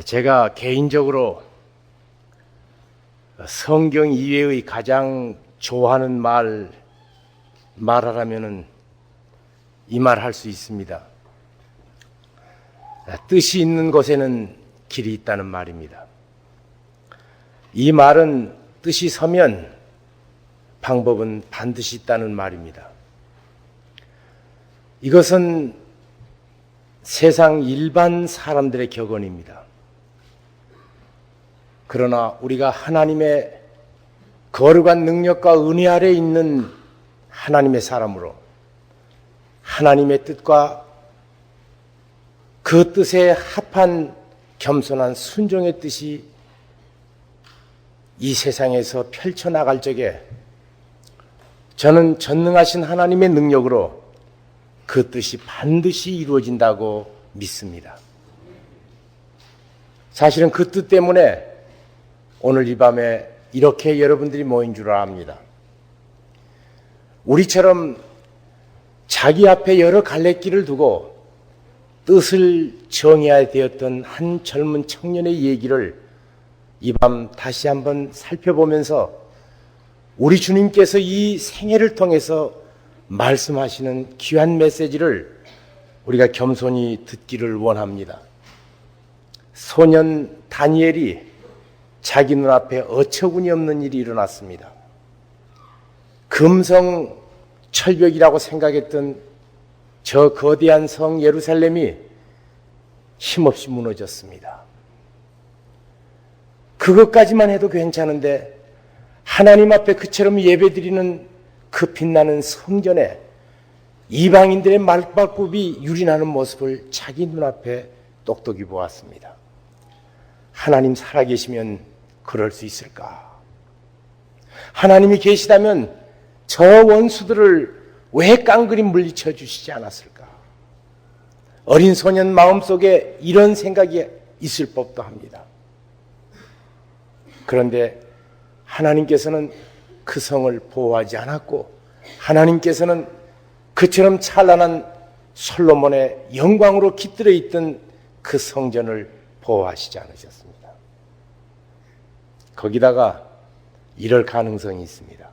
제가 개인적으로 성경 이외의 가장 좋아하는 말하라면은 이 말 할 수 있습니다. 뜻이 있는 곳에는 길이 있다는 말입니다. 이 말은 뜻이 서면 방법은 반드시 있다는 말입니다. 이것은 세상 일반 사람들의 격언입니다. 그러나 우리가 하나님의 거룩한 능력과 은혜 아래 있는 하나님의 사람으로 하나님의 뜻과 그 뜻에 합한 겸손한 순종의 뜻이 이 세상에서 펼쳐나갈 적에 저는 전능하신 하나님의 능력으로 그 뜻이 반드시 이루어진다고 믿습니다. 사실은 그 뜻 때문에 오늘 이 밤에 이렇게 여러분들이 모인 줄 압니다. 우리처럼 자기 앞에 여러 갈래길을 두고 뜻을 정해야 되었던 한 젊은 청년의 얘기를 이 밤 다시 한번 살펴보면서 우리 주님께서 이 생애를 통해서 말씀하시는 귀한 메시지를 우리가 겸손히 듣기를 원합니다. 소년 다니엘이 자기 눈앞에 어처구니 없는 일이 일어났습니다. 금성 철벽이라고 생각했던 저 거대한 성 예루살렘이 힘없이 무너졌습니다. 그것까지만 해도 괜찮은데 하나님 앞에 그처럼 예배드리는 그 빛나는 성전에 이방인들의 말발굽이 유린하는 모습을 자기 눈앞에 똑똑히 보았습니다. 하나님 살아계시면 그럴 수 있을까? 하나님이 계시다면 저 원수들을 왜 깡그리 물리쳐 주시지 않았을까? 어린 소년 마음속에 이런 생각이 있을 법도 합니다. 그런데 하나님께서는 그 성을 보호하지 않았고 하나님께서는 그처럼 찬란한 솔로몬의 영광으로 깃들어 있던 그 성전을 보호하시지 않으셨습니다. 거기다가 이럴 가능성이 있습니다.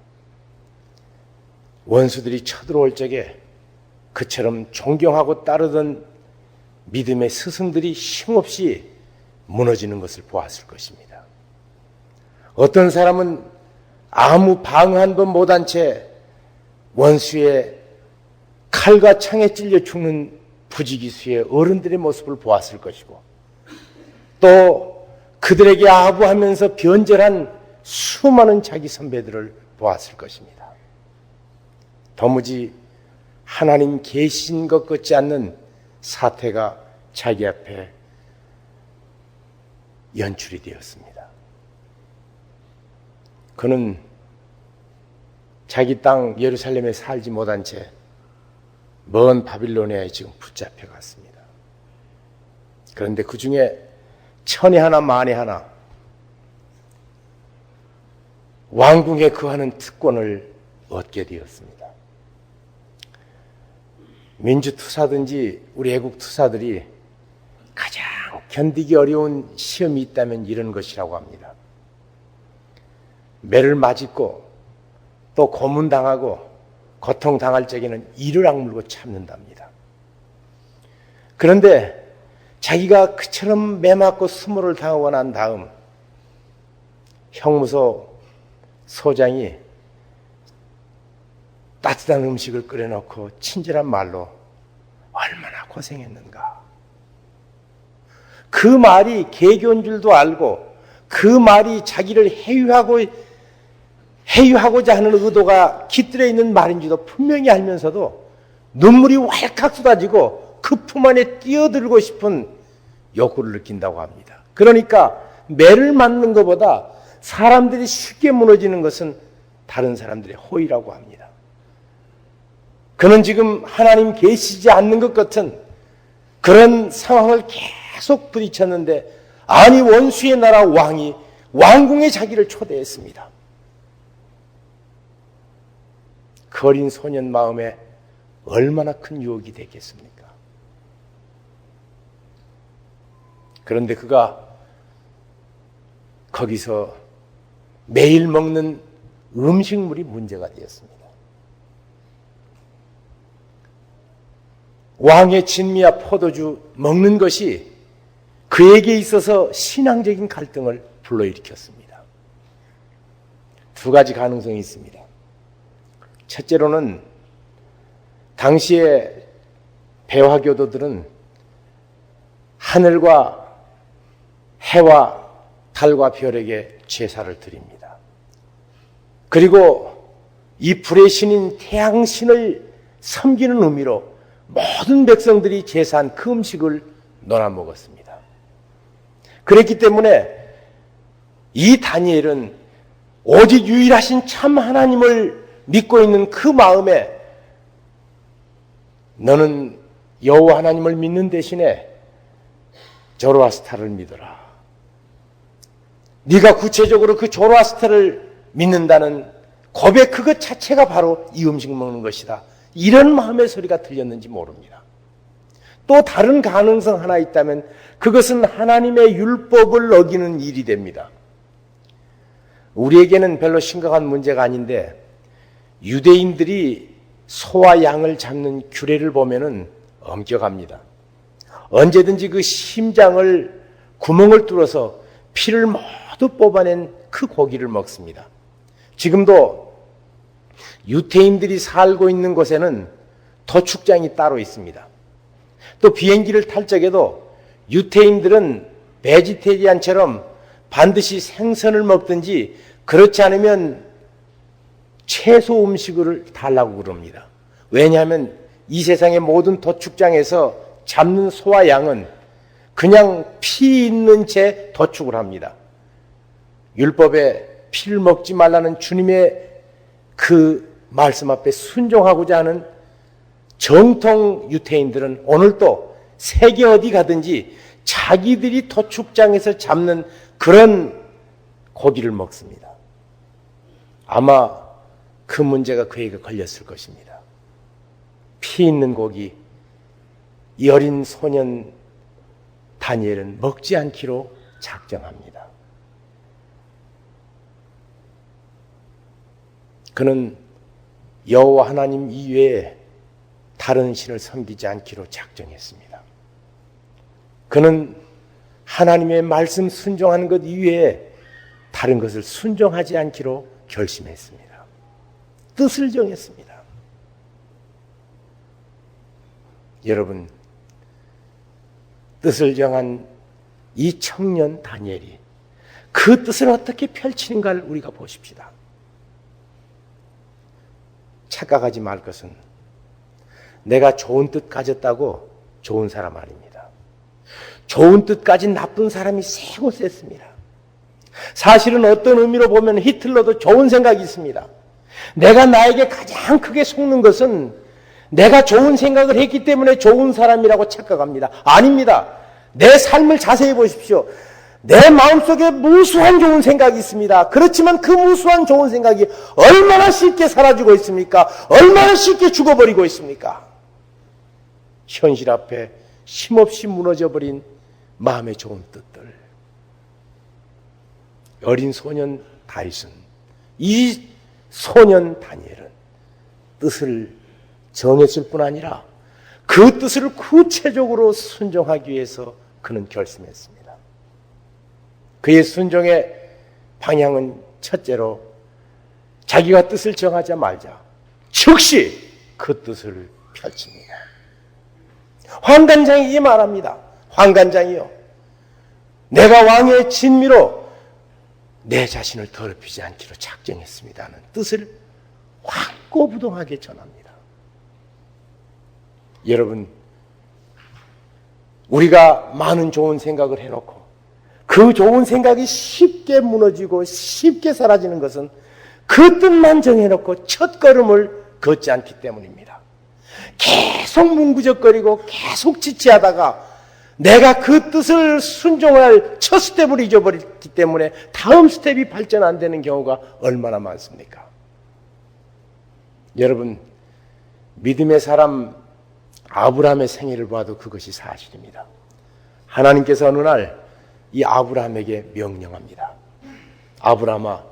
원수들이 쳐들어올 적에 그처럼 존경하고 따르던 믿음의 스승들이 힘없이 무너지는 것을 보았을 것입니다. 어떤 사람은 아무 방어 한 번 못한 채 원수의 칼과 창에 찔려 죽는 부지기수의 어른들의 모습을 보았을 것이고 또 그들에게 아부하면서 변절한 수많은 자기 선배들을 보았을 것입니다. 도무지 하나님 계신 것 같지 않는 사태가 자기 앞에 연출이 되었습니다. 그는 자기 땅 예루살렘에 살지 못한 채 먼 바빌로니아에 지금 붙잡혀 갔습니다. 그런데 그 중에 천에 하나 만에 하나 왕궁에 거하는 특권을 얻게 되었습니다. 민주투사든지 우리 애국투사들이 가장 견디기 어려운 시험이 있다면 이런 것이라고 합니다. 매를 맞고 또 고문당하고 고통당할 적에는 이를 악물고 참는답니다. 그런데 자기가 그처럼 매 맞고 수모를 당하고 난 다음 형무소 소장이 따뜻한 음식을 끓여놓고 친절한 말로 얼마나 고생했는가. 그 말이 개교인 줄도 알고 그 말이 자기를 해유하고자 하는 의도가 깃들어 있는 말인지도 분명히 알면서도 눈물이 왈칵 쏟아지고 그 품 안에 뛰어들고 싶은 욕구를 느낀다고 합니다. 그러니까 매를 맞는 것보다 사람들이 쉽게 무너지는 것은 다른 사람들의 호의라고 합니다. 그는 지금 하나님 계시지 않는 것 같은 그런 상황을 계속 부딪혔는데 아니 원수의 나라 왕이 왕궁에 자기를 초대했습니다. 그 어린 소년 마음에 얼마나 큰 유혹이 되겠습니까? 그런데 그가 거기서 매일 먹는 음식물이 문제가 되었습니다. 왕의 진미와 포도주 먹는 것이 그에게 있어서 신앙적인 갈등을 불러일으켰습니다. 두 가지 가능성이 있습니다. 첫째로는 당시의 배화교도들은 하늘과 해와 달과 별에게 제사를 드립니다. 그리고 이 불의 신인 태양신을 섬기는 의미로 모든 백성들이 제사한 그 음식을 나눠 먹었습니다. 그랬기 때문에 이 다니엘은 오직 유일하신 참 하나님을 믿고 있는 그 마음에 너는 여호와 하나님을 믿는 대신에 조로아스타를 믿어라. 네가 구체적으로 그 조로아스타를 믿는다는 고백 그것 자체가 바로 이 음식 먹는 것이다. 이런 마음의 소리가 들렸는지 모릅니다. 또 다른 가능성 하나 있다면 그것은 하나님의 율법을 어기는 일이 됩니다. 우리에게는 별로 심각한 문제가 아닌데 유대인들이 소와 양을 잡는 규례를 보면은 엄격합니다. 언제든지 그 심장을 구멍을 뚫어서 피를 모두 뽑아낸 그 고기를 먹습니다. 지금도 유태인들이 살고 있는 곳에는 도축장이 따로 있습니다. 또 비행기를 탈 적에도 유태인들은 베지테리안처럼 반드시 생선을 먹든지 그렇지 않으면 채소 음식을 달라고 그럽니다. 왜냐하면 이 세상의 모든 도축장에서 잡는 소와 양은 그냥 피 있는 채 도축을 합니다. 율법에 피를 먹지 말라는 주님의 그 말씀 앞에 순종하고자 하는 정통 유태인들은 오늘도 세계 어디 가든지 자기들이 도축장에서 잡는 그런 고기를 먹습니다. 아마 그 문제가 그에게 걸렸을 것입니다. 피 있는 고기, 이 어린 소년 다니엘은 먹지 않기로 작정합니다. 그는 여호와 하나님 이외에 다른 신을 섬기지 않기로 작정했습니다. 그는 하나님의 말씀 순종하는 것 이외에 다른 것을 순종하지 않기로 결심했습니다. 뜻을 정했습니다. 여러분, 뜻을 정한 이 청년 다니엘이 그 뜻을 어떻게 펼치는가를 우리가 보십시다. 착각하지 말 것은 내가 좋은 뜻 가졌다고 좋은 사람 아닙니다. 좋은 뜻 가진 나쁜 사람이 세고 셌습니다. 사실은 어떤 의미로 보면 히틀러도 좋은 생각이 있습니다. 내가 나에게 가장 크게 속는 것은 내가 좋은 생각을 했기 때문에 좋은 사람이라고 착각합니다. 아닙니다. 내 삶을 자세히 보십시오. 내 마음속에 무수한 좋은 생각이 있습니다. 그렇지만 그 무수한 좋은 생각이 얼마나 쉽게 사라지고 있습니까? 얼마나 쉽게 죽어버리고 있습니까? 현실 앞에 힘없이 무너져버린 마음의 좋은 뜻들. 어린 소년 다윗은, 이 소년 다니엘은 뜻을 정했을 뿐 아니라 그 뜻을 구체적으로 순종하기 위해서 그는 결심했습니다. 그의 순종의 방향은 첫째로 자기가 뜻을 정하자마자 즉시 그 뜻을 펼칩니다. 환관장이 말합니다. 환관장이요, 내가 왕의 진미로 내 자신을 더럽히지 않기로 작정했습니다는 뜻을 확고부동하게 전합니다. 여러분, 우리가 많은 좋은 생각을 해놓고 그 좋은 생각이 쉽게 무너지고 쉽게 사라지는 것은 그 뜻만 정해놓고 첫 걸음을 걷지 않기 때문입니다. 계속 뭉구적거리고 계속 지체하다가 내가 그 뜻을 순종할 첫 스텝을 잊어버렸기 때문에 다음 스텝이 발전 안 되는 경우가 얼마나 많습니까? 여러분, 믿음의 사람 아브라함의 생애를 봐도 그것이 사실입니다. 하나님께서 어느 날 이 아브라함에게 명령합니다. 아브라함아,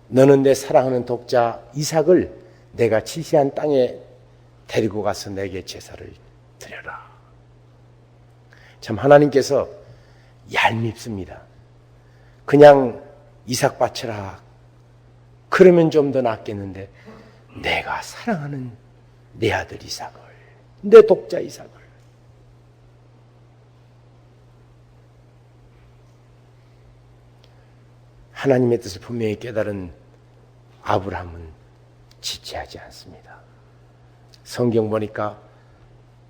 너는 내 사랑하는 독자 이삭을 내가 지시한 땅에 데리고 가서 내게 제사를 드려라. 참 하나님께서 얄밉습니다. 그냥 이삭 바쳐라. 그러면 좀 더 낫겠는데 내가 사랑하는 내 아들 이삭을, 내 독자 이삭을. 하나님의 뜻을 분명히 깨달은 아브라함은 지체하지 않습니다. 성경 보니까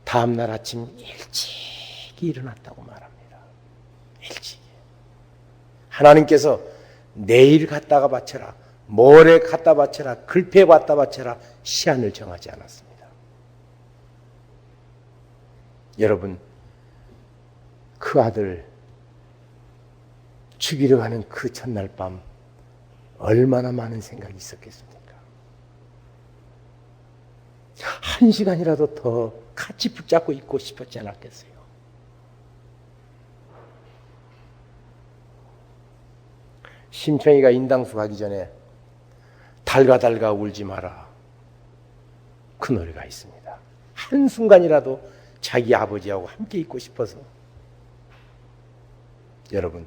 다음날 아침 일찍 일어났다고 말합니다. 일찍. 하나님께서 내일 갔다가 바쳐라, 모레 갖다 바쳐라, 글패 갖다 바쳐라 시한을 정하지 않았습니다. 여러분, 그 아들 죽이려 가는 그 첫날 밤 얼마나 많은 생각이 있었겠습니까? 한 시간이라도 더 같이 붙잡고 있고 싶었지 않았겠어요? 심청이가 인당수 가기 전에 달가 달가 울지 마라, 그 노래가 있습니다. 한순간이라도 자기 아버지하고 함께 있고 싶어서. 여러분,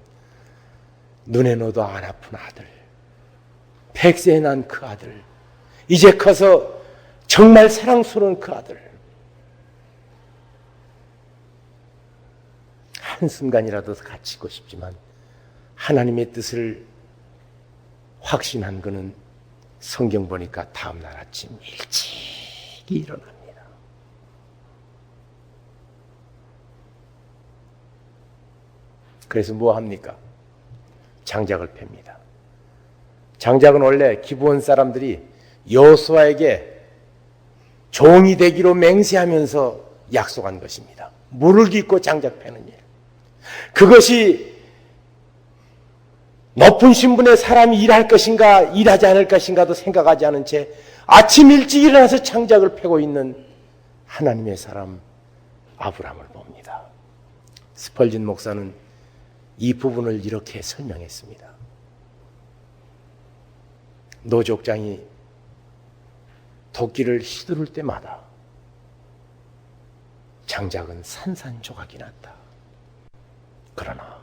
눈에 넣어도 안 아픈 아들, 100세에 난 그 아들, 이제 커서 정말 사랑스러운 그 아들, 한순간이라도 같이 있고 싶지만 하나님의 뜻을 확신한 그는 성경 보니까 다음날 아침 일찍 일어납니다. 그래서 뭐 합니까? 장작을 팹니다. 장작은 원래 기브온 사람들이 여호수아에게 종이 되기로 맹세하면서 약속한 것입니다. 물을 깃고 장작 패는 일. 그것이 높은 신분의 사람이 일할 것인가 일하지 않을 것인가도 생각하지 않은 채 아침 일찍 일어나서 장작을 패고 있는 하나님의 사람 아브라함을 봅니다. 스펄진 목사는 이 부분을 이렇게 설명했습니다. 노족장이 도끼를 휘두를 때마다 장작은 산산조각이 났다. 그러나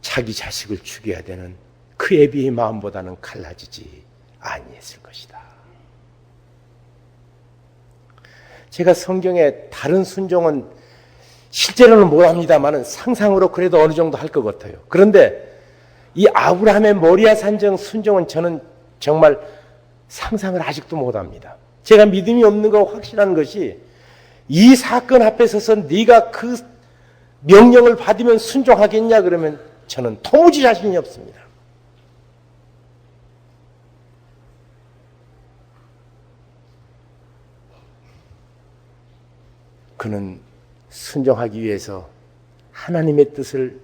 자기 자식을 죽여야 되는 그 애비의 마음보다는 갈라지지 아니했을 것이다. 제가 성경의 다른 순종은 실제로는 못합니다만 상상으로 그래도 어느 정도 할 것 같아요. 그런데 이 아브라함의 모리아 산정 순종은 저는 정말 상상을 아직도 못합니다. 제가 믿음이 없는 거 확실한 것이 이 사건 앞에 서서 네가 그 명령을 받으면 순종하겠냐 그러면 저는 도무지 자신이 없습니다. 그는 순종하기 위해서 하나님의 뜻을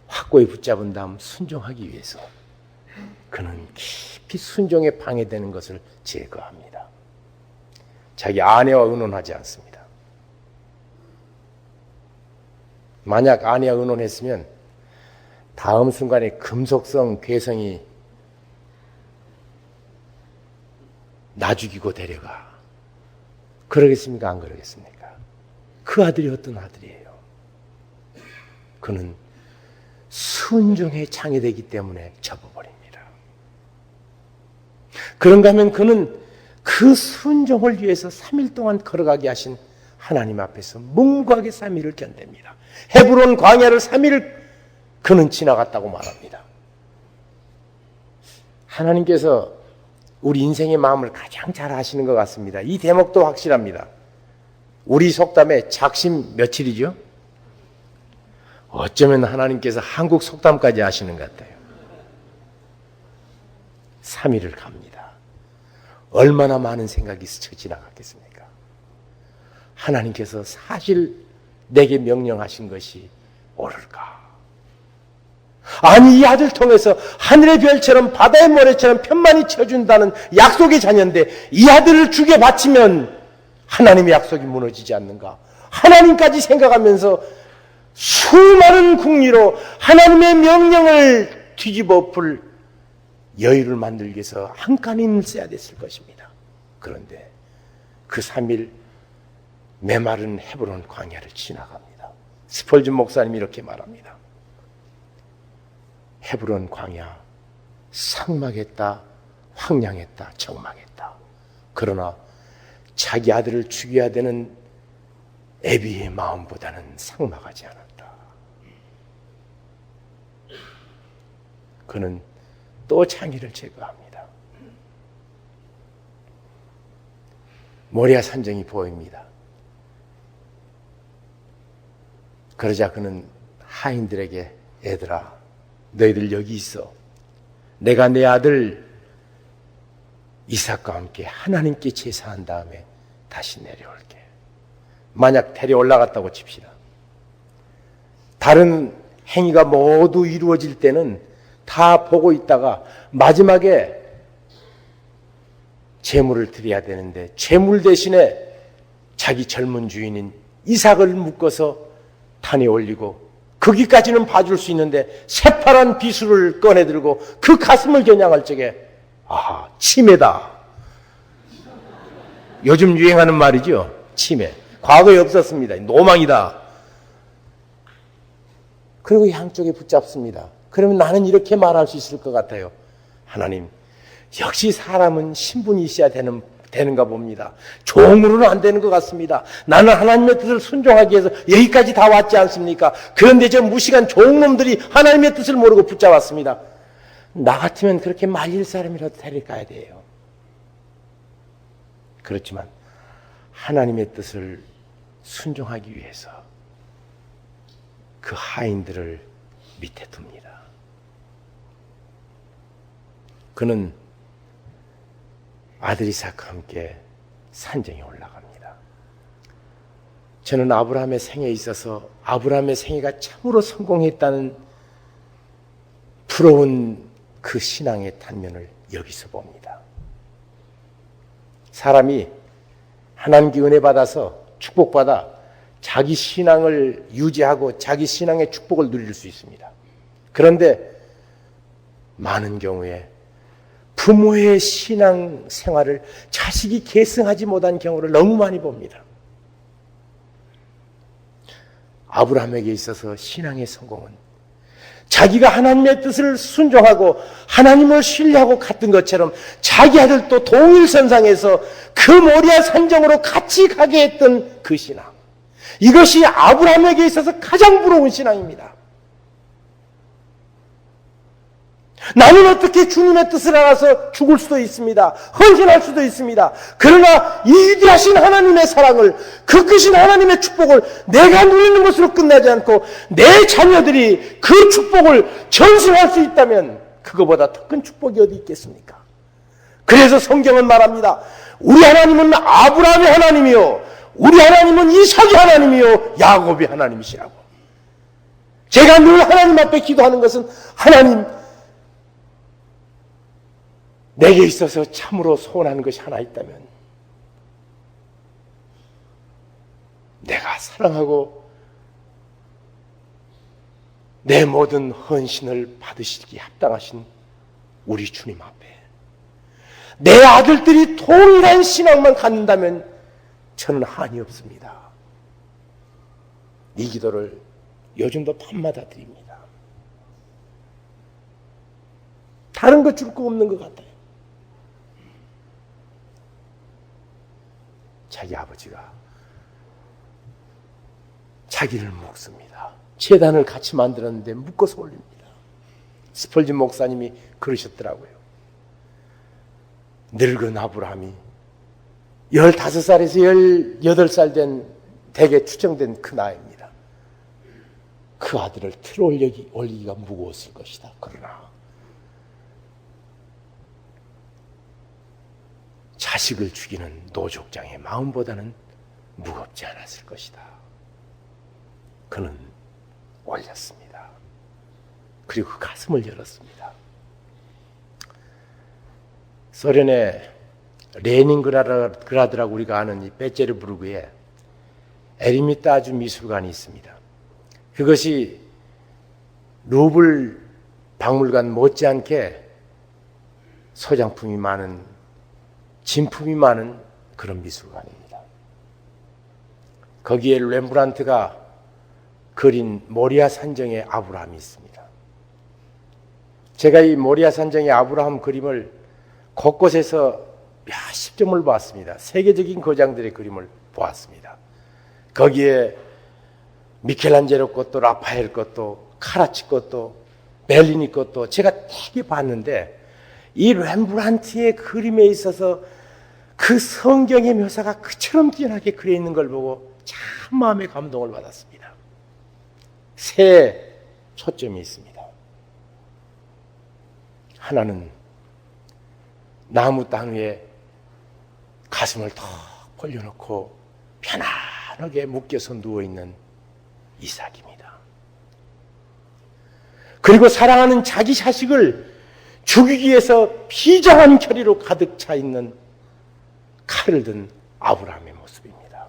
확고히 붙잡은 다음 순종하기 위해서 그는 깊이 순종에 방해되는 것을 제거합니다. 자기 아내와 의논하지 않습니다. 만약 아내와 의논했으면 다음 순간에 금속성 괴성이 나 죽이고 데려가. 그러겠습니까? 안 그러겠습니까? 그 아들이 어떤 아들이에요? 그는 순종에 장애되기 때문에 접어버립니다. 그런가 하면 그는 그 순종을 위해서 3일 동안 걸어가게 하신 하나님 앞에서 묵묵하게 3일을 견딥니다. 헤브론 광야를 3일 그는 지나갔다고 말합니다. 하나님께서 우리 인생의 마음을 가장 잘 아시는 것 같습니다. 이 대목도 확실합니다. 우리 속담에 작심 며칠이죠? 어쩌면 하나님께서 한국 속담까지 아시는 것 같아요. 3일을 갑니다. 얼마나 많은 생각이 스쳐 지나갔겠습니까? 하나님께서 사실 내게 명령하신 것이 옳을까? 아니, 이 아들 통해서 하늘의 별처럼 바다의 모래처럼 편만히 쳐준다는 약속의 자녀인데 이 아들을 주게 바치면 하나님의 약속이 무너지지 않는가? 하나님까지 생각하면서 수많은 궁리로 하나님의 명령을 뒤집어 엎을 여유를 만들기 위해서 한칸 힘을 써야 됐을 것입니다. 그런데 그 3일 메마른 헤브론 광야를 지나갑니다. 스펄전 목사님이 이렇게 말합니다. 헤브론 광야, 삭막했다, 황량했다, 적막했다. 그러나 자기 아들을 죽여야 되는 애비의 마음보다는 삭막하지 않았다. 그는 또 창의를 제거합니다. 모리아 산정이 보입니다. 그러자 그는 하인들에게 얘들아 너희들 여기 있어. 내가 내 아들 이삭과 함께 하나님께 제사한 다음에 다시 내려올게. 만약 데려 올라갔다고 칩시다. 다른 행위가 모두 이루어질 때는 다 보고 있다가 마지막에 제물을 드려야 되는데 제물 대신에 자기 젊은 주인인 이삭을 묶어서 탄에 올리고 거기까지는 봐줄 수 있는데 새파란 비수를 꺼내들고 그 가슴을 겨냥할 적에 아하, 치매다. 요즘 유행하는 말이죠. 치매. 과거에 없었습니다. 노망이다. 그리고 양쪽에 붙잡습니다. 그러면 나는 이렇게 말할 수 있을 것 같아요. 하나님, 역시 사람은 신분이 있어야 되는가 봅니다. 종으로는 안 되는 것 같습니다. 나는 하나님의 뜻을 순종하기 위해서 여기까지 다 왔지 않습니까? 그런데 저 무식한 종놈들이 하나님의 뜻을 모르고 붙잡았습니다. 나 같으면 그렇게 말릴 사람이라도 데려가야 돼요. 그렇지만 하나님의 뜻을 순종하기 위해서 그 하인들을 밑에 둡니다. 그는 아들 이삭과 함께 산정에 올라갑니다. 저는 아브라함의 생애에 있어서 아브라함의 생애가 참으로 성공했다는 부러운 그 신앙의 단면을 여기서 봅니다. 사람이 하나님께 은혜 받아서 축복받아 자기 신앙을 유지하고 자기 신앙의 축복을 누릴 수 있습니다. 그런데 많은 경우에 부모의 신앙 생활을 자식이 계승하지 못한 경우를 너무 많이 봅니다. 아브라함에게 있어서 신앙의 성공은 자기가 하나님의 뜻을 순종하고 하나님을 신뢰하고 갔던 것처럼 자기 아들도 동일선상에서 그 모리아 산정으로 같이 가게 했던 그 신앙. 이것이 아브라함에게 있어서 가장 부러운 신앙입니다. 나는 어떻게 주님의 뜻을 알아서 죽을 수도 있습니다. 헌신할 수도 있습니다. 그러나 이 위대하신 하나님의 사랑을, 그 크신 하나님의 축복을 내가 누리는 것으로 끝나지 않고 내 자녀들이 그 축복을 전승할 수 있다면 그거보다 더 큰 축복이 어디 있겠습니까? 그래서 성경은 말합니다. 우리 하나님은 아브라함의 하나님이요, 우리 하나님은 이삭의 하나님이요, 야곱의 하나님이시라고. 제가 늘 하나님 앞에 기도하는 것은 하나님, 내게 있어서 참으로 소원하는 것이 하나 있다면 내가 사랑하고 내 모든 헌신을 받으시기에 합당하신 우리 주님 앞에 내 아들들이 동일한 신앙만 갖는다면 저는 한이 없습니다. 이 기도를 요즘도 밤마다 드립니다. 다른 거 줄 거 없는 것 같아요. 자기 아버지가 자기를 묶습니다. 제단을 같이 만들었는데 묶어서 올립니다. 스펄전 목사님이 그러셨더라고요. 늙은 아브라함이 15살에서 18살 된 대개 추정된 그 나이입니다. 그 아들을 틀어 올리기가 무거웠을 것이다. 그러나 자식을 죽이는 노족장의 마음보다는 무겁지 않았을 것이다. 그는 올렸습니다. 그리고 그 가슴을 열었습니다. 소련의 레닌그라드라고 우리가 아는 이 베제르부르크에 에르미타주 미술관이 있습니다. 그것이 루블 박물관 못지않게 소장품이 많은, 진품이 많은 그런 미술관입니다. 거기에 렘브란트가 그린 모리아 산정의 아브라함이 있습니다. 제가 이 모리아 산정의 아브라함 그림을 곳곳에서 몇십 점을 봤습니다. 세계적인 거장들의 그림을 보았습니다. 거기에 미켈란젤로 것도, 라파엘 것도, 카라치 것도, 벨리니 것도 제가 되게 봤는데, 이 렘브란트의 그림에 있어서 그 성경의 묘사가 그처럼 뛰어나게 그려 있는 걸 보고 참 마음에 감동을 받았습니다. 세 초점이 있습니다. 하나는 나무 땅 위에 가슴을 턱 벌려놓고 편안하게 묶여서 누워있는 이삭입니다. 그리고 사랑하는 자기 자식을 죽이기 위해서 비장한 결의로 가득 차 있는 칼을 든 아브라함의 모습입니다.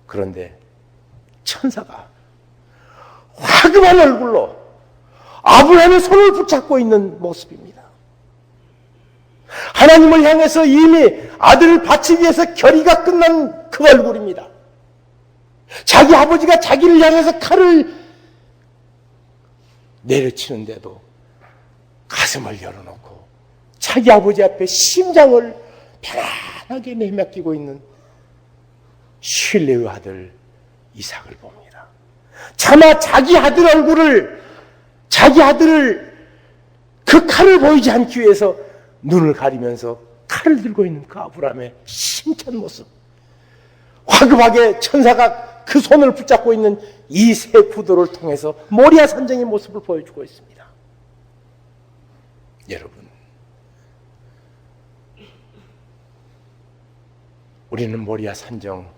그런데 천사가 화금한 얼굴로 아브라함의 손을 붙잡고 있는 모습입니다. 하나님을 향해서 이미 아들을 바치기 위해서 결의가 끝난 그 얼굴입니다. 자기 아버지가 자기를 향해서 칼을 내려치는데도 가슴을 열어놓고 자기 아버지 앞에 심장을 편안하게 내맡기고 있는 쉴레의 아들 이삭을 봅니다. 차마 자기 아들을 그 칼을 보이지 않기 위해서 눈을 가리면서 칼을 들고 있는 그 아브라함의 심찬 모습, 화급하게 천사가 그 손을 붙잡고 있는 이 세 구도를 통해서 모리아 산정의 모습을 보여주고 있습니다. 여러분, 우리는 모리아 산정,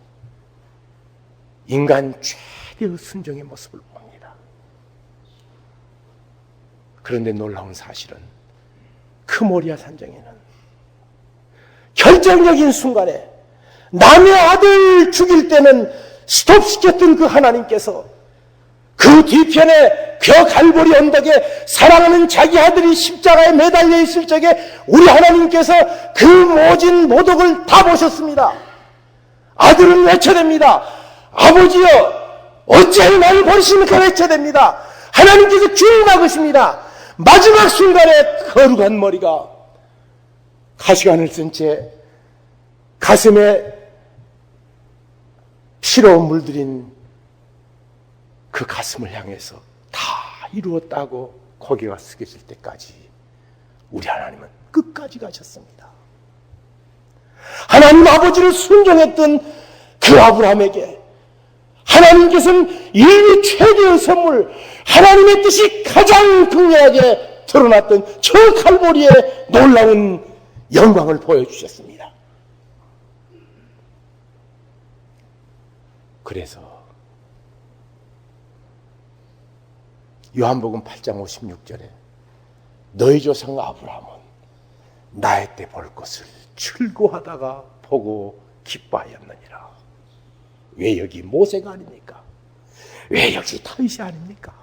인간 최대의 순종의 모습을 봅니다. 그런데 놀라운 사실은 그 모리아 산정에는 결정적인 순간에 남의 아들 죽일 때는 스톱시켰던 그 하나님께서 그 뒤편에 벼 갈보리 언덕에 사랑하는 자기 아들이 십자가에 매달려 있을 적에 우리 하나님께서 그 모진 모독을 다 보셨습니다. 아들은 외쳐댑니다. 아버지여, 어찌하여 나를 버리십니까? 외쳐댑니다. 하나님께서 귀를 막으십니다. 마지막 순간에 거룩한 머리가 가시관을 쓴 채 가슴에 피로 물들인 그 가슴을 향해서 다 이루었다고 고개가 숙여질 때까지 우리 하나님은 끝까지 가셨습니다. 하나님 아버지를 순종했던 그 아브라함에게 하나님께서는 인류 최대의 선물, 하나님의 뜻이 가장 극렬하게 드러났던 저 칼보리의 놀라운 영광을 보여주셨습니다. 그래서 요한복음 8장 56절에 너희 조상 아브라함은 나의 때 볼 것을 즐거워하다가 보고 기뻐하였느니라. 왜 여기 모세가 아닙니까? 왜 여기 다윗이 아닙니까?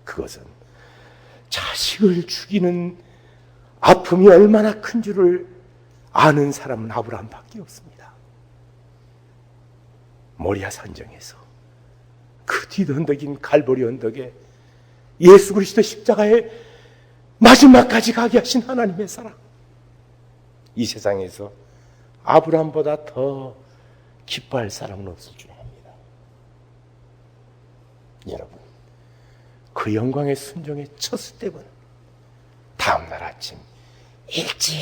그것은 자식을 죽이는 아픔이 얼마나 큰 줄을 아는 사람은 아브라함밖에 없습니다. 모리아 산정에서 그 뒷언덕인 갈보리 언덕에 예수 그리스도 십자가에 마지막까지 가게 하신 하나님의 사랑, 이 세상에서 아브라함보다 더 기뻐할 사람은 없을 줄 압니다. 여러분, 그 영광의 순종의 첫 스텝은 다음날 아침 일찍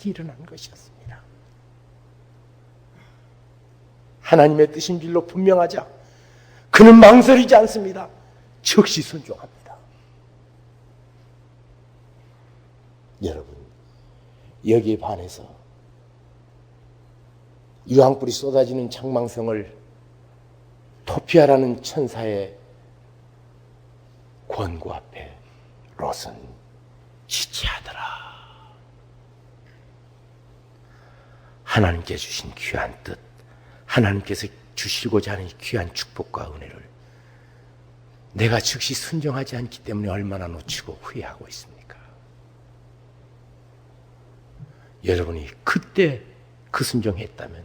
일어난 것이었습니다. 하나님의 뜻인 줄로 분명하자 그는 망설이지 않습니다. 즉시 순종합니다. 여러분, 여기에 반해서 유황불이 쏟아지는 장망성을 토피아라는 천사의 권고 앞에 롯은 지체하더라. 하나님께 주신 귀한 뜻, 하나님께서 주시고자 하는 귀한 축복과 은혜를 내가 즉시 순종하지 않기 때문에 얼마나 놓치고 후회하고 있습니까? 여러분이 그때 그 순종했다면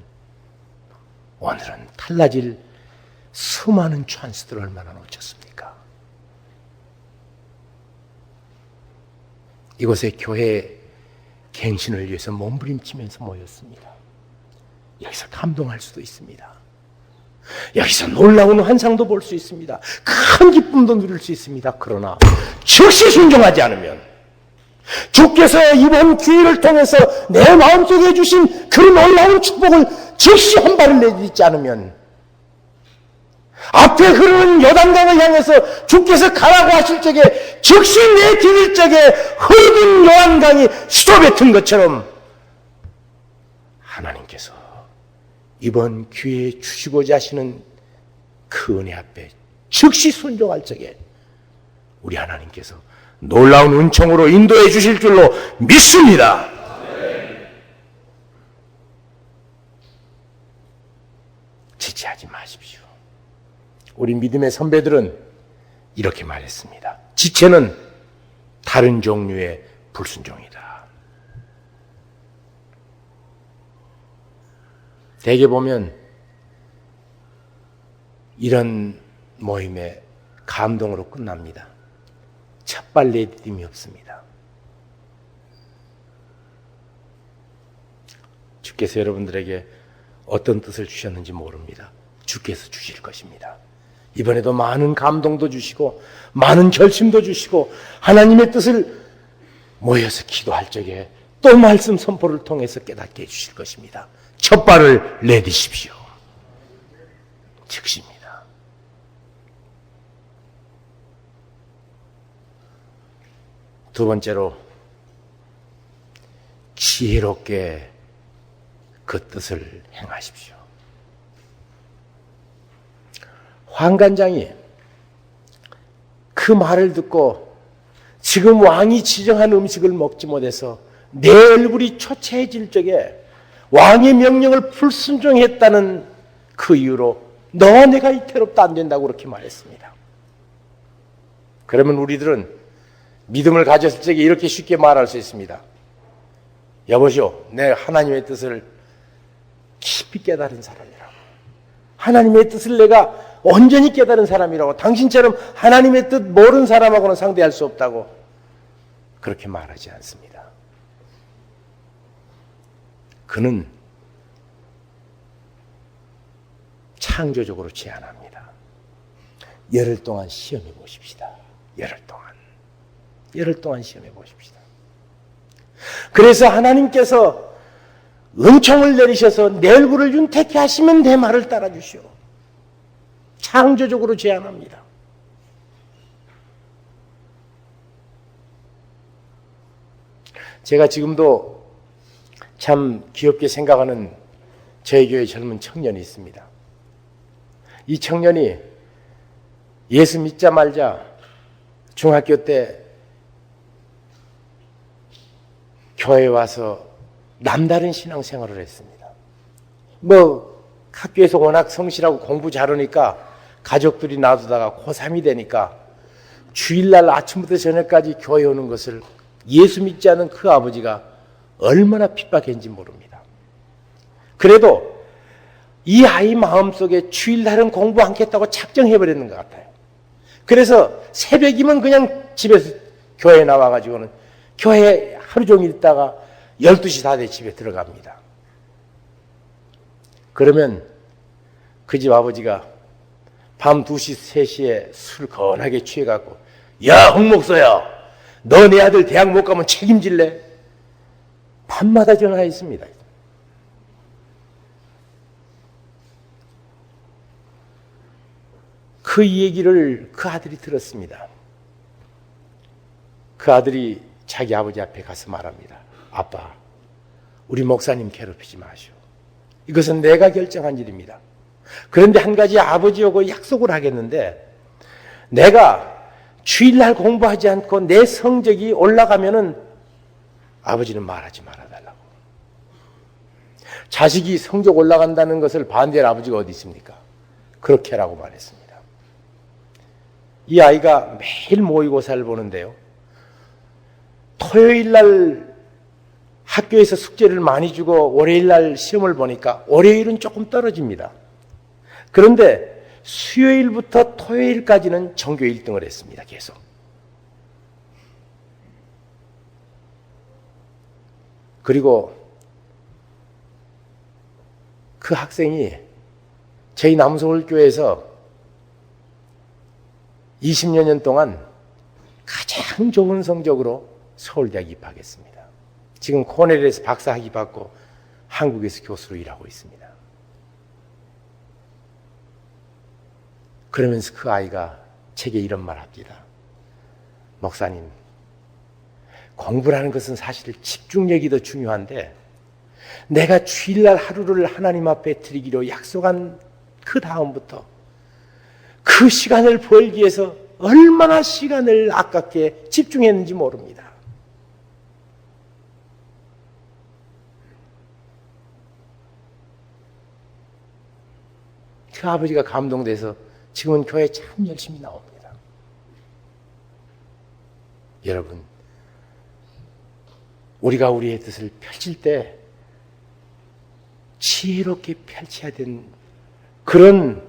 오늘은 달라질 수많은 찬스들을 얼마나 놓쳤습니까? 이곳에 교회 갱신을 위해서 몸부림치면서 모였습니다. 여기서 감동할 수도 있습니다. 여기서 놀라운 환상도 볼 수 있습니다. 큰 기쁨도 누릴 수 있습니다. 그러나 즉시 순종하지 않으면 주께서 이번 기회를 통해서 내 마음속에 주신 그 놀라운 축복을 즉시 한 발을 내딛지 않으면 앞에 흐르는 요단강을 향해서 주께서 가라고 하실 적에 즉시 내 뒤일 적에 흐르는 요단강이 수도 뱉은 것처럼 하나님께서 이번 기회에 주시고자 하시는 그 은혜 앞에 즉시 순종할 적에 우리 하나님께서 놀라운 은총으로 인도해 주실 줄로 믿습니다. 지체하지 마십시오. 우리 믿음의 선배들은 이렇게 말했습니다. 지체는 다른 종류의 불순종이다. 대개 보면 이런 모임에 감동으로 끝납니다. 첫발 내디딤이 없습니다. 주께서 여러분들에게 어떤 뜻을 주셨는지 모릅니다. 주께서 주실 것입니다. 이번에도 많은 감동도 주시고 많은 결심도 주시고 하나님의 뜻을 모여서 기도할 적에 또 말씀 선포를 통해서 깨닫게 해주실 것입니다. 첫 발을 내디십시오. 즉시입니다. 두 번째로 지혜롭게 그 뜻을 행하십시오. 환관장이 그 말을 듣고 지금 왕이 지정한 음식을 먹지 못해서 내 얼굴이 초췌해질 적에 왕의 명령을 불순종했다는 그 이유로 너와 내가 이태롭다 안 된다고 그렇게 말했습니다. 그러면 우리들은 믿음을 가졌을 적에 이렇게 쉽게 말할 수 있습니다. 여보시오, 내 하나님의 뜻을 깊이 깨달은 사람이라고. 하나님의 뜻을 내가 온전히 깨달은 사람이라고. 당신처럼 하나님의 뜻 모르는 사람하고는 상대할 수 없다고. 그렇게 말하지 않습니다. 그는 창조적으로 제안합니다. 열흘 동안 시험해 보십시다. 열흘 동안 시험해 보십시다. 그래서 하나님께서 은총을 내리셔서 내 얼굴을 윤택케 하시면 내 말을 따라주시오. 창조적으로 제안합니다. 제가 지금도 참 귀엽게 생각하는 저희 교회 젊은 청년이 있습니다. 이 청년이 예수 믿자 말자 중학교 때 교회에 와서 남다른 신앙생활을 했습니다. 학교에서 워낙 성실하고 공부 잘하니까 가족들이 놔두다가 고3이 되니까 주일날 아침부터 저녁까지 교회 오는 것을 예수 믿지 않은 그 아버지가 얼마나 핍박했는지 모릅니다. 그래도 이 아이 마음속에 주일날은 공부 않겠다고 작정해버리는 것 같아요. 그래서 새벽이면 그냥 집에서 교회에 나와가지고는 교회에 하루 종일 있다가 12시 다 돼 집에 들어갑니다. 그러면 그 집 아버지가 밤 2시, 3시에 술 건하게 취해갖고 야, 홍 목사야, 너 내 아들 대학 못 가면 책임질래? 밤마다 전화했습니다. 그 얘기를 그 아들이 들었습니다. 그 아들이 자기 아버지 앞에 가서 말합니다. 아빠, 우리 목사님 괴롭히지 마시오. 이것은 내가 결정한 일입니다. 그런데 한 가지 아버지하고 약속을 하겠는데 내가 주일날 공부하지 않고 내 성적이 올라가면은 아버지는 말하지 말아달라고. 자식이 성적 올라간다는 것을 반대할 아버지가 어디 있습니까? 그렇게 하라고 말했습니다. 이 아이가 매일 모의고사를 보는데요. 토요일 날 학교에서 숙제를 많이 주고 월요일 날 시험을 보니까 월요일은 조금 떨어집니다. 그런데 수요일부터 토요일까지는 전교 1등을 했습니다. 계속. 그리고 그 학생이 저희 남서울교회에서 20여 년 동안 가장 좋은 성적으로 서울대학 입학했습니다. 지금 코넬에서 박사학위 받고 한국에서 교수로 일하고 있습니다. 그러면서 그 아이가 제게 이런 말 합니다. 목사님, 공부라는 것은 사실 집중력이 더 중요한데 내가 주일날 하루를 하나님 앞에 드리기로 약속한 그 다음부터 그 시간을 벌기 위해서 얼마나 시간을 아깝게 집중했는지 모릅니다. 그 아버지가 감동돼서 지금은 교회에 참 열심히 나옵니다. 여러분, 우리가 우리의 뜻을 펼칠 때 지혜롭게 펼쳐야 되는 그런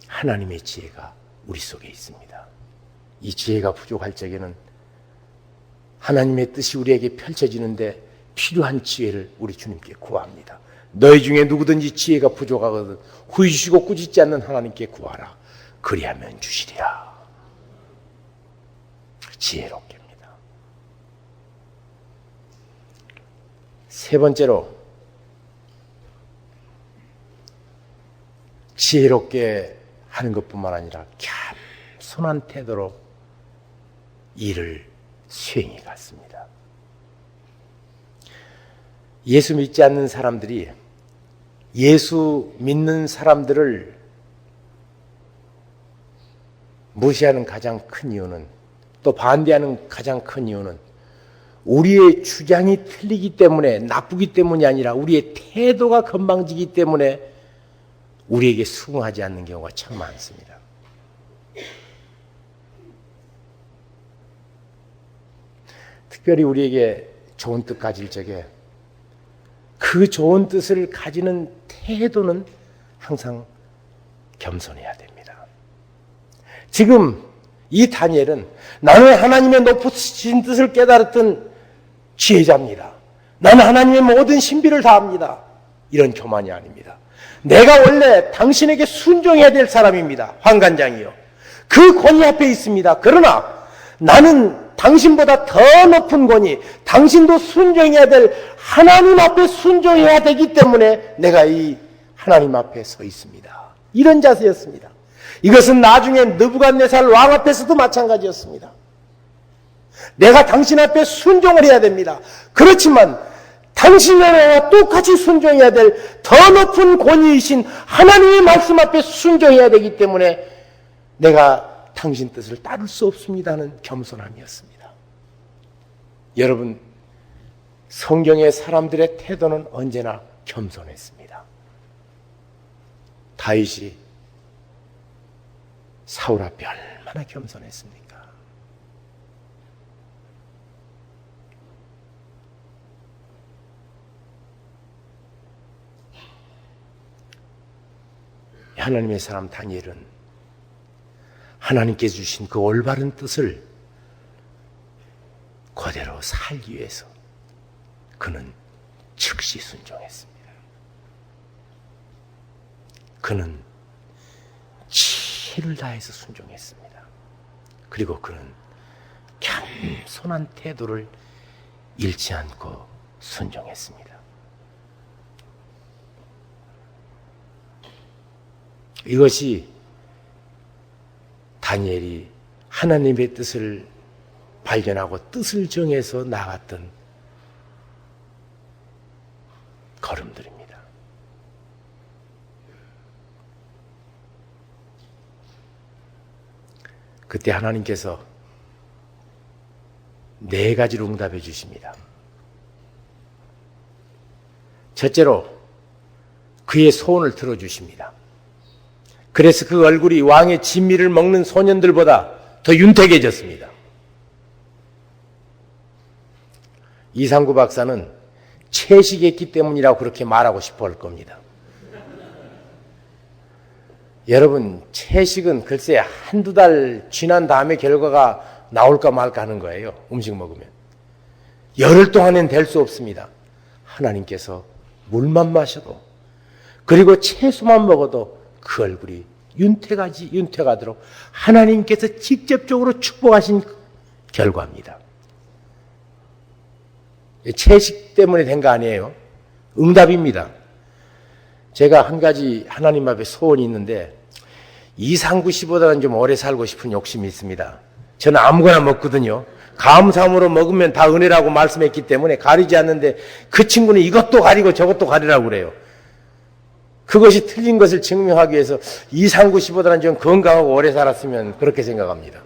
하나님의 지혜가 우리 속에 있습니다. 이 지혜가 부족할 적에는 하나님의 뜻이 우리에게 펼쳐지는데 필요한 지혜를 우리 주님께 구합니다. 너희 중에 누구든지 지혜가 부족하거든 후이시고 꾸짖지 않는 하나님께 구하라. 그리하면 주시리라. 지혜롭게 합니다. 세 번째로 지혜롭게 하는 것뿐만 아니라 겸손한 태도로 일을 수행해 갔습니다. 예수 믿지 않는 사람들이 예수 믿는 사람들을 무시하는 가장 큰 이유는, 또 반대하는 가장 큰 이유는 우리의 주장이 틀리기 때문에, 나쁘기 때문이 아니라 우리의 태도가 건방지기 때문에 우리에게 수긍하지 않는 경우가 참 많습니다. 특별히 우리에게 좋은 뜻 가질 적에 그 좋은 뜻을 가지는 태도는 항상 겸손해야 됩니다. 지금 이 다니엘은 나는 하나님의 높으신 뜻을 깨달았던 지혜자입니다. 나는 하나님의 모든 신비를 다 압니다. 이런 교만이 아닙니다. 내가 원래 당신에게 순종해야 될 사람입니다. 환관장이요. 그 권위 앞에 있습니다. 그러나 나는 당신보다 더 높은 권위, 당신도 순종해야 될 하나님 앞에 순종해야 되기 때문에 내가 이 하나님 앞에 서 있습니다. 이런 자세였습니다. 이것은 나중에 느부갓네살 왕 앞에서도 마찬가지였습니다. 내가 당신 앞에 순종을 해야 됩니다. 그렇지만 당신의 나와 똑같이 순종해야 될 더 높은 권위이신 하나님의 말씀 앞에 순종해야 되기 때문에 내가 당신 뜻을 따를 수 없습니다는 겸손함이었습니다. 여러분, 성경의 사람들의 태도는 언제나 겸손했습니다. 다윗이 사울 앞에 얼마나 겸손했습니까? 하나님의 사람 다니엘은 하나님께서 주신 그 올바른 뜻을 그대로 살기 위해서 그는 즉시 순종했습니다. 그는 지혜를 다해서 순종했습니다. 그리고 그는 겸손한 태도를 잃지 않고 순종했습니다. 이것이 다니엘이 하나님의 뜻을 발견하고 뜻을 정해서 나갔던 걸음들입니다. 그때 하나님께서 4가지로 응답해 주십니다. 첫째로 그의 소원을 들어주십니다. 그래서 그 얼굴이 왕의 진미를 먹는 소년들보다 더 윤택해졌습니다. 이상구 박사는 채식했기 때문이라고 그렇게 말하고 싶어 할 겁니다. 여러분, 채식은 글쎄 한두 달 지난 다음에 결과가 나올까 말까 하는 거예요. 음식 먹으면. 열흘 동안엔 될 수 없습니다. 하나님께서 물만 마셔도, 그리고 채소만 먹어도 그 얼굴이 윤택하도록 하나님께서 직접적으로 축복하신 결과입니다. 채식 때문에 된 거 아니에요. 응답입니다. 제가 한 가지 하나님 앞에 소원이 있는데, 이상구 씨보다는 좀 오래 살고 싶은 욕심이 있습니다. 저는 아무거나 먹거든요. 감사함으로 먹으면 다 은혜라고 말씀했기 때문에 가리지 않는데, 그 친구는 이것도 가리고 저것도 가리라고 그래요. 그것이 틀린 것을 증명하기 위해서 이상구 씨보다는 좀 건강하고 오래 살았으면 그렇게 생각합니다.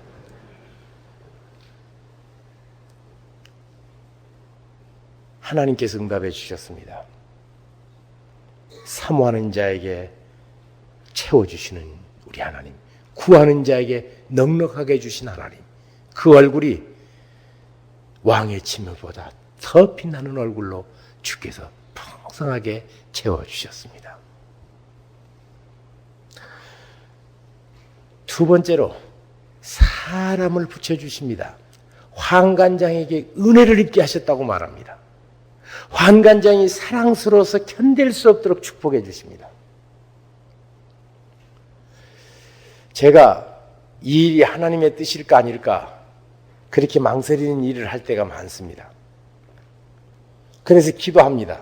하나님께서 응답해 주셨습니다. 사모하는 자에게 채워주시는 우리 하나님, 구하는 자에게 넉넉하게 해주신 하나님, 그 얼굴이 왕의 진미보다 더 빛나는 얼굴로 주께서 풍성하게 채워주셨습니다. 두 번째로 사람을 붙여주십니다. 환관장에게 은혜를 입게 하셨다고 말합니다. 환관장이 사랑스러워서 견딜 수 없도록 축복해 주십니다. 제가 이 일이 하나님의 뜻일까 아닐까 그렇게 망설이는 일을 할 때가 많습니다. 그래서 기도합니다.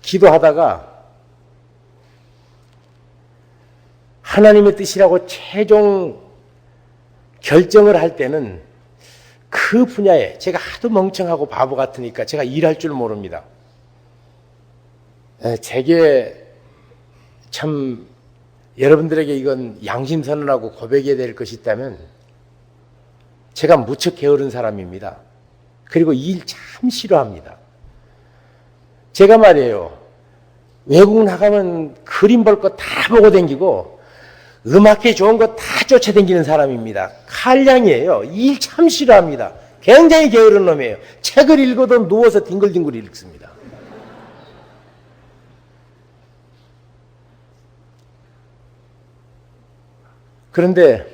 기도하다가 하나님의 뜻이라고 최종 결정을 할 때는 그 분야에 제가 하도 멍청하고 바보 같으니까 제가 일할 줄 모릅니다. 제게 참 여러분들에게 이건 양심선언하고 고백해야 될 것이 있다면 제가 무척 게으른 사람입니다. 그리고 일 참 싫어합니다. 제가 말이에요, 외국 나가면 그림 볼 거 다 보고 다니고 음악회 좋은 거 다 쫓아다니는 사람입니다. 칼량이에요. 일 참 싫어합니다. 굉장히 게으른 놈이에요. 책을 읽어도 누워서 뒹굴뒹굴 읽습니다. 그런데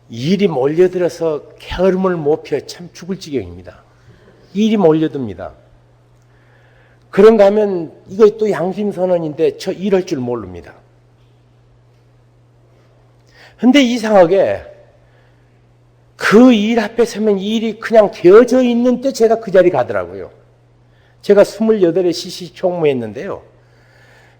일이 몰려들어서 게으름을 못 펴 참 죽을 지경입니다. 일이 몰려듭니다. 그런가 하면 이거 또 양심선언인데 저 일할 줄 모릅니다. 근데 이상하게 그 일 앞에 서면 일이 그냥 되어져 있는 때 제가 그 자리 가더라고요. 제가 28에 CC 총무했는데요.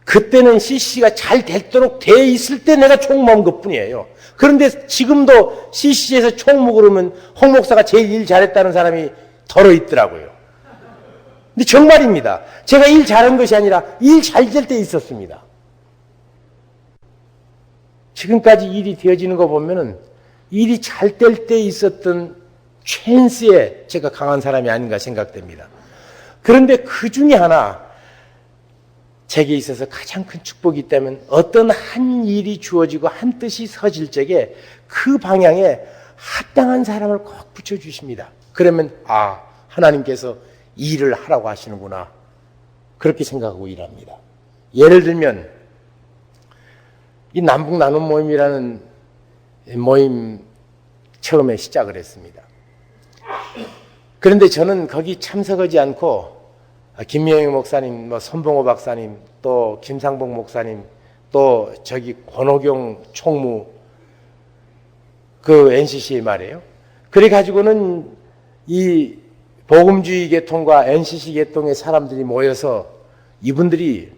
그때는 CC가 잘 되도록 돼 있을 때 내가 총무한 것 뿐이에요. 그런데 지금도 CC에서 총무 그러면 홍 목사가 제일 일 잘했다는 사람이 덜어 있더라고요. 근데 정말입니다. 제가 일 잘한 것이 아니라 일 잘 될 때 있었습니다. 지금까지 일이 되어지는 거 보면은 일이 잘 될 때 있었던 찬스에 제가 강한 사람이 아닌가 생각됩니다. 그런데 그 중에 하나, 제게 있어서 가장 큰 축복이 있다면 어떤 한 일이 주어지고 한 뜻이 서질 적에 그 방향에 합당한 사람을 꼭 붙여주십니다. 그러면 하나님께서 이 일을 하라고 하시는구나, 그렇게 생각하고 일합니다. 예를 들면 이 남북 나눔 모임이라는 모임 처음에 시작을 했습니다. 그런데 저는 거기 참석하지 않고 김명희 목사님, 손봉호 박사님, 또 김상복 목사님, 또 저기 권호경 총무, 그 NCC 말이에요. 그래가지고는 이 복음주의 계통과 NCC 계통의 사람들이 모여서 이분들이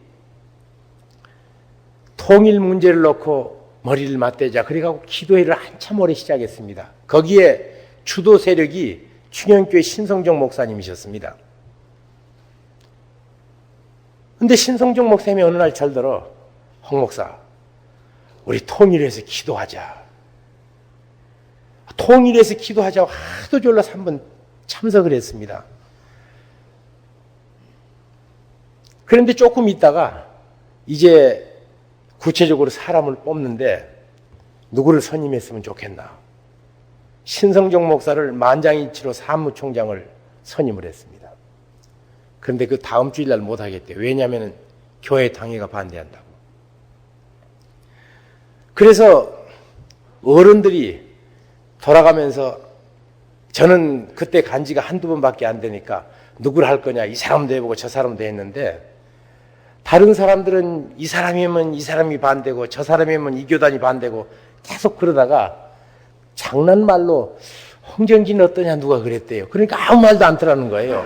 통일 문제를 놓고 머리를 맞대자. 그래가지고 기도회를 한참 오래 시작했습니다. 거기에 주도 세력이 충영교회 신성정 목사님이셨습니다. 근데 신성정 목사님이 어느 날 잘들어, 홍 목사, 우리 통일해서 기도하자. 통일해서 기도하자고 하도 졸라서 한번 참석을 했습니다. 그런데 조금 있다가 이제 구체적으로 사람을 뽑는데 누구를 선임했으면 좋겠나. 신성종 목사를 만장일치로 사무총장을 선임을 했습니다. 그런데 그 다음 주일날 못하겠대요. 왜냐하면 교회 당회가 반대한다고. 그래서 어른들이 돌아가면서 저는 그때 간 지가 한두 번밖에 안 되니까 누구를 할 거냐, 이 사람도 해보고 저 사람도 했는데, 다른 사람들은 이 사람이면 이 사람이 반대고 저 사람이면 이 교단이 반대고 계속 그러다가 장난말로 홍정기는 어떠냐 누가 그랬대요. 그러니까 아무 말도 않더라는 거예요.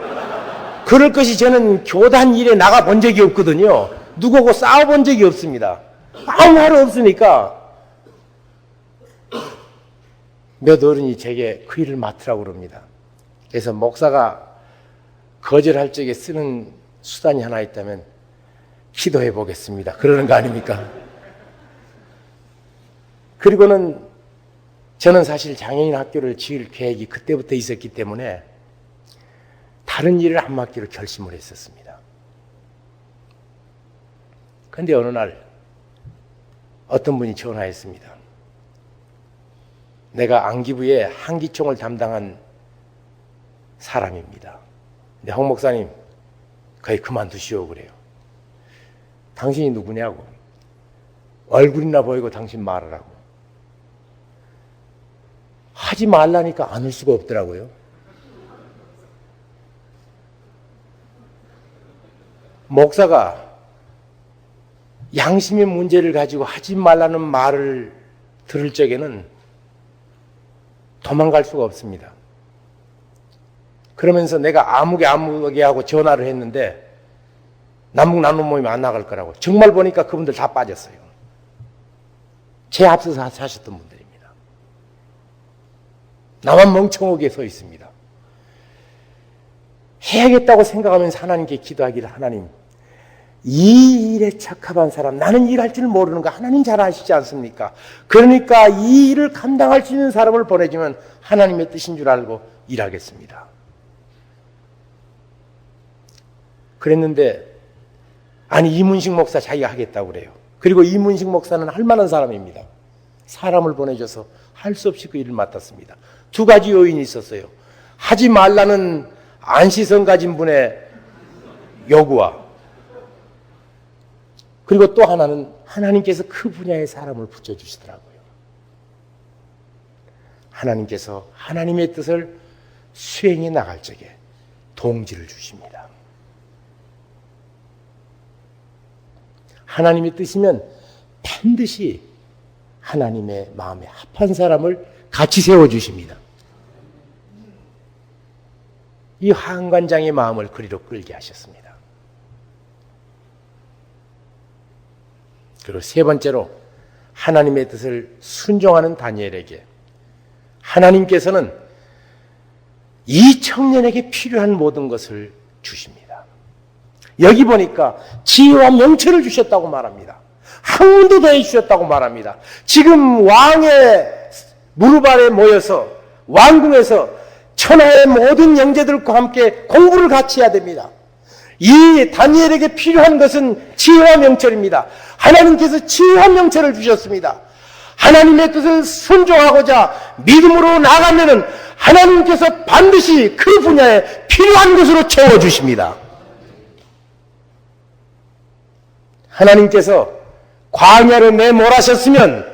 그럴 것이 저는 교단 일에 나가본 적이 없거든요. 누구하고 싸워본 적이 없습니다. 아무 말 없으니까 몇 어른이 제게 그 일을 맡으라고 그럽니다. 그래서 목사가 거절할 적에 쓰는 수단이 하나 있다면 기도해 보겠습니다. 그러는 거 아닙니까? 그리고는 저는 사실 장애인 학교를 지을 계획이 그때부터 있었기 때문에 다른 일을 안 맡기로 결심을 했었습니다. 그런데 어느 날 어떤 분이 전화했습니다. 내가 안기부의 한기총을 담당한 사람입니다. 근데 홍 목사님 거의 그만두시오 그래요. 당신이 누구냐고. 얼굴이나 보이고 당신 말하라고. 하지 말라니까 안 할 수가 없더라고요. 목사가 양심의 문제를 가지고 하지 말라는 말을 들을 적에는 도망갈 수가 없습니다. 그러면서 내가 아무개 하고 전화를 했는데 남북 나눔 모임 안 나갈 거라고. 정말 보니까 그분들 다 빠졌어요. 제 앞서서 사셨던 분들입니다. 나만 멍청하게 서 있습니다. 해야겠다고 생각하면서 하나님께 기도하기를, 하나님, 이 일에 적합한 사람, 나는 일할 줄 모르는 거 하나님 잘 아시지 않습니까? 그러니까 이 일을 감당할 수 있는 사람을 보내주면 하나님의 뜻인 줄 알고 일하겠습니다. 그랬는데 아니, 이문식 목사 자기가 하겠다고 그래요. 그리고 이문식 목사는 할 만한 사람입니다. 사람을 보내줘서 할 수 없이 그 일을 맡았습니다. 두 가지 요인이 있었어요. 하지 말라는 안시성 가진 분의 요구와, 그리고 또 하나는 하나님께서 그 분야의 사람을 붙여주시더라고요. 하나님께서 하나님의 뜻을 수행해 나갈 적에 동지를 주십니다. 하나님의 뜻이면 반드시 하나님의 마음에 합한 사람을 같이 세워주십니다. 이 한관장의 마음을 그리로 끌게 하셨습니다. 그리고 세 번째로 하나님의 뜻을 순종하는 다니엘에게 하나님께서는 이 청년에게 필요한 모든 것을 주십니다. 여기 보니까 지혜와 명철을 주셨다고 말합니다. 학문도 더해 주셨다고 말합니다. 지금 왕의 무릎 아래 모여서 왕궁에서 천하의 모든 영재들과 함께 공부를 같이 해야 됩니다. 이 다니엘에게 필요한 것은 지혜와 명철입니다. 하나님께서 지혜와 명철을 주셨습니다. 하나님의 뜻을 순종하고자 믿음으로 나가면은 하나님께서 반드시 그 분야에 필요한 것으로 채워주십니다. 하나님께서 광야로 내몰아셨으면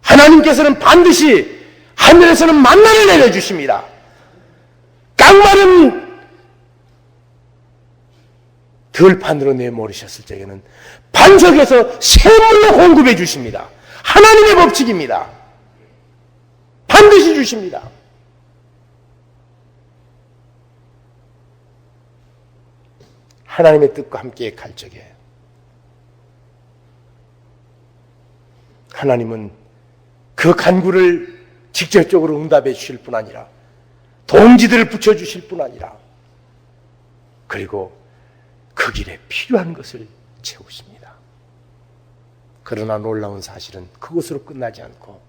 하나님께서는 반드시 하늘에서는 만나를 내려주십니다. 깡마른 들판으로 내몰으셨을 적에는 반석에서 샘물로 공급해 주십니다. 하나님의 법칙입니다. 반드시 주십니다. 하나님의 뜻과 함께 갈 적에 하나님은 그 간구를 직접적으로 응답해 주실 뿐 아니라 동지들을 붙여주실 뿐 아니라 그리고 그 길에 필요한 것을 채우십니다. 그러나 놀라운 사실은 그것으로 끝나지 않고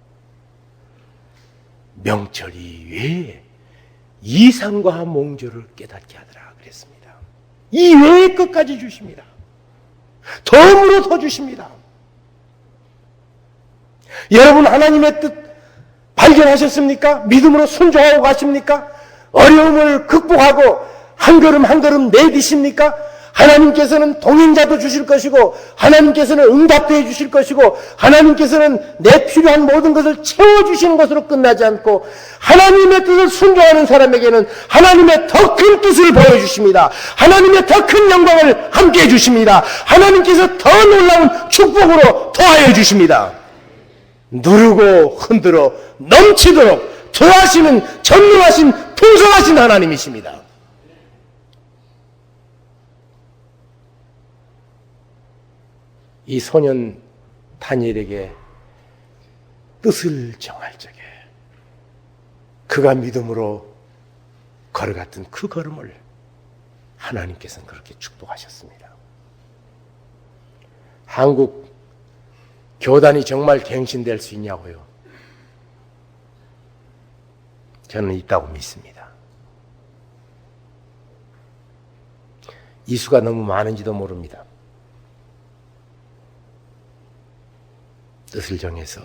명철 이외에 이상과 몽조를 깨닫게 하더라 그랬습니다. 이외의 것까지 주십니다. 덤으로 더 주십니다. 여러분 하나님의 뜻 발견하셨습니까? 믿음으로 순종하고 가십니까? 어려움을 극복하고 한 걸음 한 걸음 내디십니까? 하나님께서는 동행자도 주실 것이고 하나님께서는 응답도 해주실 것이고 하나님께서는 내 필요한 모든 것을 채워주시는 것으로 끝나지 않고 하나님의 뜻을 순종하는 사람에게는 하나님의 더 큰 뜻을 보여주십니다. 하나님의 더 큰 영광을 함께 해주십니다. 하나님께서 더 놀라운 축복으로 더하여 주십니다. 누르고 흔들어 넘치도록 더하시는 전능하신 풍성하신 하나님이십니다. 이 소년 다니엘에게 뜻을 정할 적에 그가 믿음으로 걸어갔던 그 걸음을 하나님께서는 그렇게 축복하셨습니다. 한국 교단이 정말 갱신될 수 있냐고요? 저는 있다고 믿습니다. 이수가 너무 많은지도 모릅니다. 뜻을 정해서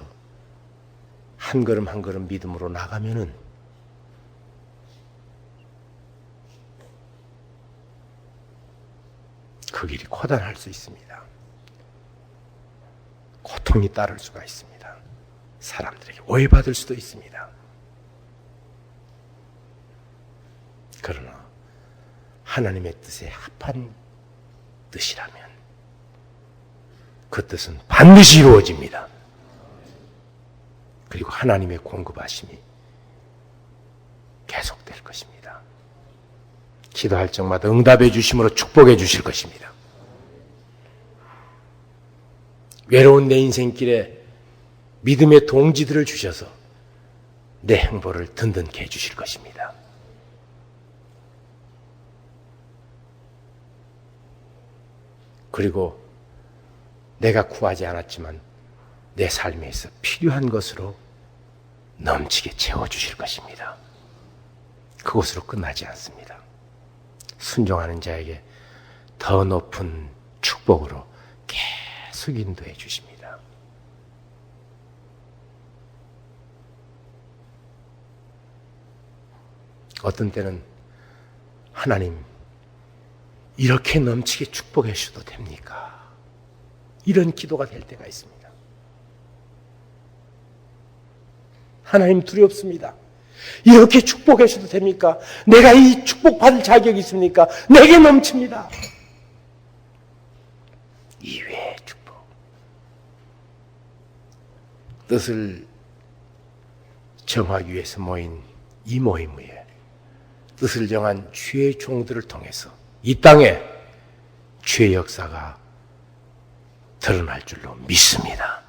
한 걸음 한 걸음 믿음으로 나가면은 그 길이 고단할 수 있습니다. 고통이 따를 수가 있습니다. 사람들에게 오해받을 수도 있습니다. 그러나 하나님의 뜻에 합한 뜻이라면 그 뜻은 반드시 이루어집니다. 그리고 하나님의 공급하심이 계속될 것입니다. 기도할 적마다 응답해 주심으로 축복해 주실 것입니다. 외로운 내 인생길에 믿음의 동지들을 주셔서 내 행보를 든든케 해 주실 것입니다. 그리고 내가 구하지 않았지만 내 삶에 있어 필요한 것으로 넘치게 채워주실 것입니다. 그것으로 끝나지 않습니다. 순종하는 자에게 더 높은 축복으로 계속 인도해 주십니다. 어떤 때는 하나님 이렇게 넘치게 축복해 주셔도 됩니까? 이런 기도가 될 때가 있습니다. 하나님 두렵습니다. 이렇게 축복해 주셔도 됩니까? 내가 이 축복받을 자격이 있습니까? 내게 넘칩니다. 이외의 축복. 뜻을 정하기 위해서 모인 이 모임 후에 뜻을 정한 주의 종들을 통해서 이 땅에 주의 역사가 드러날 줄로 믿습니다.